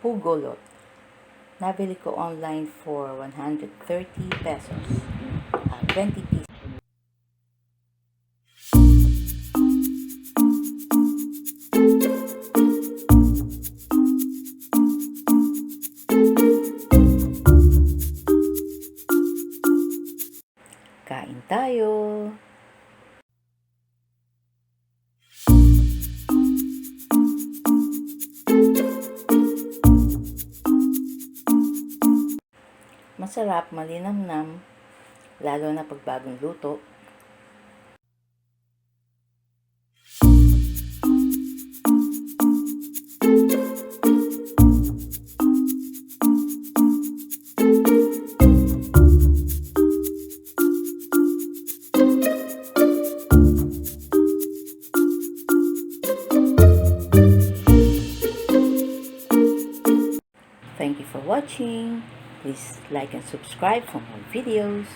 Pugolot. Nabili ko online for 130 pesos. 20 pieces. Kain tayo! Masarap, malinamnam, lalo na pag bagong luto. Thank you for watching. Please like and subscribe for more videos.